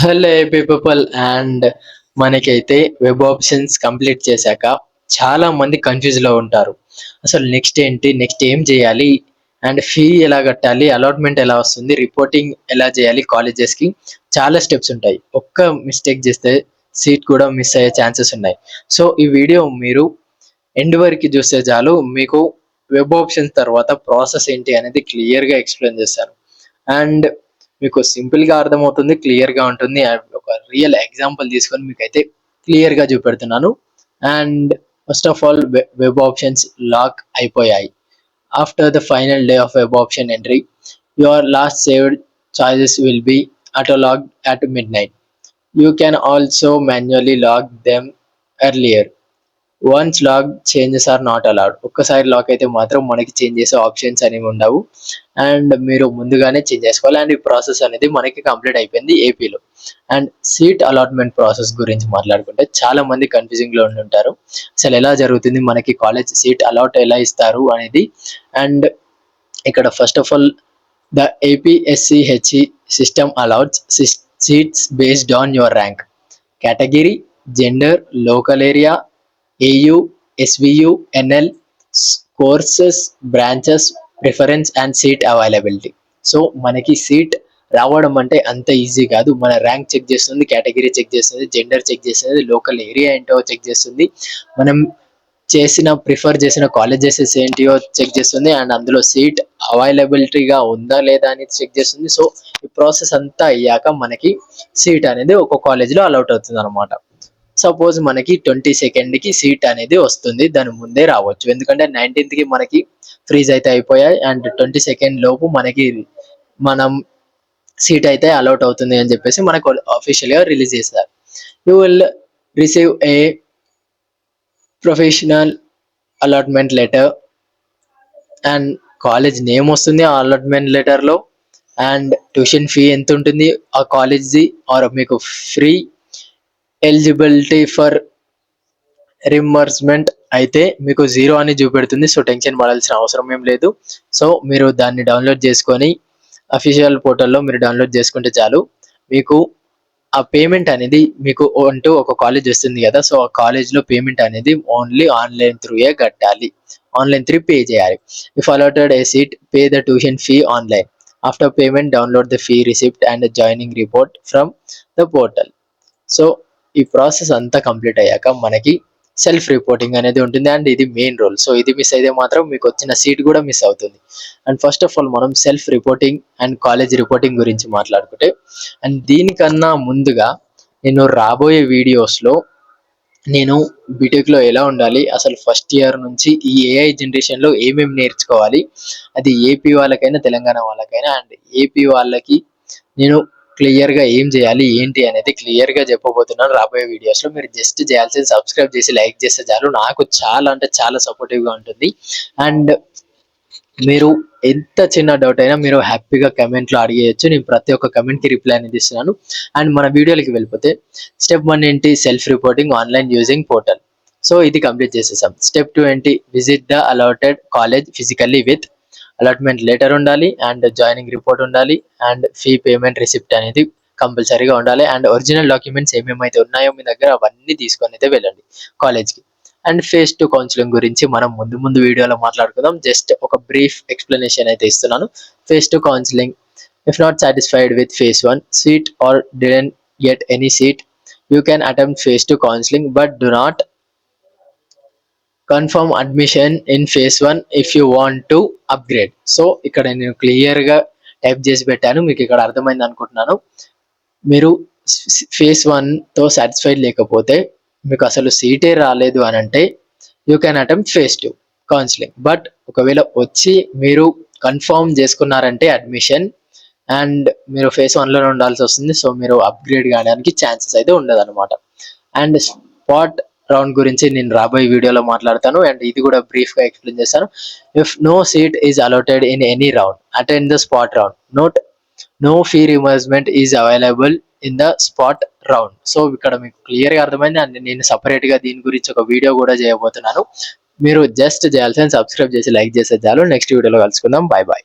Hello AP people and మనకైతే web options complete చేశాక చాలా మంది కన్ఫ్యూజ్ లో ఉంటారు. అసలు నెక్స్ట్ ఏంటి, నెక్స్ట్ ఏం చేయాలి, అండ్ ఫీ ఎలా కట్టాలి, అలాట్మెంట్ ఎలా వస్తుంది, రిపోర్టింగ్ ఎలా చేయాలి కాలేజెస్ కి. చాలా స్టెప్స్ ఉంటాయి. ఒక్క మిస్టేక్ చేస్తే సీట్ కూడా మిస్ అయ్యే ఛాన్సెస్ ఉన్నాయి. సో ఈ వీడియో మీరు ఎండ్ వరకు చూస్తే చాలు, మీకు వెబ్ ఆప్షన్స్ తర్వాత ప్రాసెస్ ఏంటి అనేది క్లియర్ గా ఎక్స్ప్లెయిన్ చేస్తాను. అండ్ మీకు సింపుల్ గా అర్థమవుతుంది, క్లియర్ గా ఉంటుంది. ఒక రియల్ ఎగ్జాంపుల్ తీసుకొని మీకైతే క్లియర్ గా చూపెడుతున్నాను. And first of all, web options లాక్ అయిపోయాయి. After the final day of web option entry, your last saved choices will be auto logged at midnight. You can also manually log them earlier. Once log changes are not allowed. ఒక్కసారి lock అయితే మాత్రం మనకి change చేసే options అనేవి ఉండవు. And మీరు ముందుగానే change చేసుకోవాలి. అండ్ ఈ ప్రాసెస్ అనేది మనకి కంప్లీట్ అయిపోయింది ఏపీలో. అండ్ సీట్ అలాట్మెంట్ ప్రాసెస్ గురించి మాట్లాడుకుంటే చాలా మంది కన్ఫ్యూజింగ్ లో ఉంటారు. అసలు ఎలా జరుగుతుంది, మనకి కాలేజ్ సీట్ అలాట్ ఎలా ఇస్తారు అనేది. అండ్ ఇక్కడ first of all, the APSCHE system allots seats based on your rank, category, gender, local area, AU, SVU, NL, courses, branches, preference and seat availability. So మనకి సీట్ రావడం అంటే అంత ఈజీ కాదు. మన ర్యాంక్ చెక్ చేస్తుంది, కేటగిరీ చెక్ చేస్తుంది, gender check చేస్తుంది, లోకల్ ఏరియా ఏంటో చెక్ చేస్తుంది, మనం ప్రిఫర్ చేసిన కాలేజెస్ ఏంటియో చెక్ చేస్తుంది, అండ్ అందులో సీట్ అవైలబిలిటీగా ఉందా లేదా అని చెక్ చేస్తుంది. సో ఈ ప్రాసెస్ అంతా అయ్యాక మనకి సీట్ అనేది ఒక కాలేజ్లో అలౌట్ అవుతుంది అనమాట. సపోజ్ మనకి 22nd కి సీట్ అనేది వస్తుంది, దాని ముందే రావచ్చు, ఎందుకంటే 19th కి మనకి ఫ్రీజ్ అయితే అయిపోయాయి. అండ్ 22nd లోపు మనకి మనం సీట్ అయితే అలౌట్ అవుతుంది అని చెప్పేసి మనకు అఫీషియల్ గా రిలీజ్ చేస్తారు. You will receive a professional allotment letter, and college name వస్తుంది ఆ అలాట్మెంట్ లెటర్ లో, అండ్ ట్యూషన్ ఫీ ఎంత ఉంటుంది ఆ కాలేజ్ది, ఆర్ మీకు ఫ్రీ ఎలిజిబిలిటీ ఫర్ రిమర్స్మెంట్ అయితే మీకు 0 అని చూపెడుతుంది. సో టెన్షన్ పడాల్సిన అవసరం ఏం లేదు. సో మీరు దాన్ని డౌన్లోడ్ చేసుకొని అఫీషియల్ పోర్టల్లో మీరు డౌన్లోడ్ చేసుకుంటే చాలు. మీకు ఆ పేమెంట్ అనేది మీకు అంటూ ఒక కాలేజ్ వస్తుంది కదా, సో ఆ కాలేజ్లో పేమెంట్ అనేది ఓన్లీ ఆన్లైన్ త్రూయే కట్టాలి, ఆన్లైన్ త్రూ పే చేయాలి. If allotted A seat, pay the tuition fee online. After payment, download the fee receipt and joining report from the portal. So ఈ ప్రాసెస్ అంతా complete అయ్యాక మనకి self reporting అనేది ఉంటుంది. And ఇది main role. So ఇది miss అయితే మాత్రం మీకు వచ్చిన సీట్ కూడా మిస్ అవుతుంది. అండ్ ఫస్ట్ ఆఫ్ ఆల్ మనం self reporting and college reporting గురించి మాట్లాడుకుంటే, అండ్ దీనికన్నా ముందుగా నేను రాబోయే వీడియోస్లో నేను బీటెక్లో ఎలా ఉండాలి, అసలు ఫస్ట్ ఇయర్ నుంచి ఈ ఏఐ జనరేషన్లో ఏమేమి నేర్చుకోవాలి, అది ఏపీ వాళ్ళకైనా తెలంగాణ వాళ్ళకైనా, అండ్ ఏపీ వాళ్ళకి నేను క్లియర్గా ఏం చేయాలి ఏంటి అనేది క్లియర్గా చెప్పబోతున్నాను రాబోయే వీడియోస్లో. మీరు జస్ట్ చేయాల్సింది సబ్స్క్రైబ్ చేసి లైక్ చేస్తే చాలు, నాకు చాలా అంటే చాలా సపోర్టివ్గా ఉంటుంది. అండ్ మీరు ఎంత చిన్న డౌట్ అయినా మీరు హ్యాపీగా కమెంట్లో అడిగేయచ్చు, నేను ప్రతి ఒక్క కమెంట్కి రిప్లై అనేది ఇస్తున్నాను. అండ్ మన వీడియోలకి వెళ్ళిపోతే, స్టెప్ 1 ఏంటి, self reporting online using portal. So ఇది కంప్లీట్ చేసేసాం. స్టెప్ 2 ఏంటి, visit the allotted college physically with allotment letter ఉండాలి, అండ్ జాయినింగ్ రిపోర్ట్ ఉండాలి, అండ్ ఫీ పేమెంట్ రిసిప్ట్ అనేది కంపల్సరీగా ఉండాలి. అండ్ ఒరిజినల్ డాక్యుమెంట్స్ ఏమేమైతే ఉన్నాయో మీ దగ్గర అవన్నీ తీసుకొని అయితే వెళ్ళండి కాలేజ్కి. అండ్ ఫేజ్ 2 కౌన్సిలింగ్ గురించి మనం ముందు ముందు వీడియోలో మాట్లాడుకుందాం. జస్ట్ ఒక బ్రీఫ్ ఎక్స్ప్లెనేషన్ అయితే ఇస్తున్నాను. Phase 2 counselling, if not satisfied with phase 1 seat or didn't get any seat, you can attempt phase 2 counselling but do not confirm admission in phase 1 if you want to upgrade. So ఇక్కడ నేను క్లియర్గా type చేసి పెట్టాను, మీకు ఇక్కడ అర్థమైంది అనుకుంటున్నాను. మీరు ఫేజ్ 1తో సాటిస్ఫైడ్ లేకపోతే, మీకు అసలు సీటే రాలేదు అని అంటే, you can attempt phase 2 counselling. But ఒకవేళ వచ్చి మీరు కన్ఫర్మ్ చేసుకున్నారంటే అడ్మిషన్, అండ్ మీరు ఫేజ్ 1లోనే ఉండాల్సి వస్తుంది. సో మీరు అప్గ్రేడ్ కావడానికి ఛాన్సెస్ అయితే ఉండదు అనమాట. అండ్ స్పాట్ రౌండ్ గురించి నేను రాబోయే వీడియోలో మాట్లాడతాను, అండ్ ఇది కూడా బ్రీఫ్గా ఎక్స్ప్లెయిన్ చేస్తాను. If no seat is allotted in any round, attend the spot round. Note, no fee reimbursement is available in the spot round. So ఇక్కడ మీకు క్లియర్గా అర్థమైంది. అండ్ నేను సపరేట్గా దీని గురించి ఒక వీడియో కూడా చేయబోతున్నాను. మీరు జస్ట్ చేయాల్సిన సబ్స్క్రైబ్ చేసి లైక్ చేసే చాలు. నెక్స్ట్ వీడియోలో కలుసుకుందాం. Bye bye.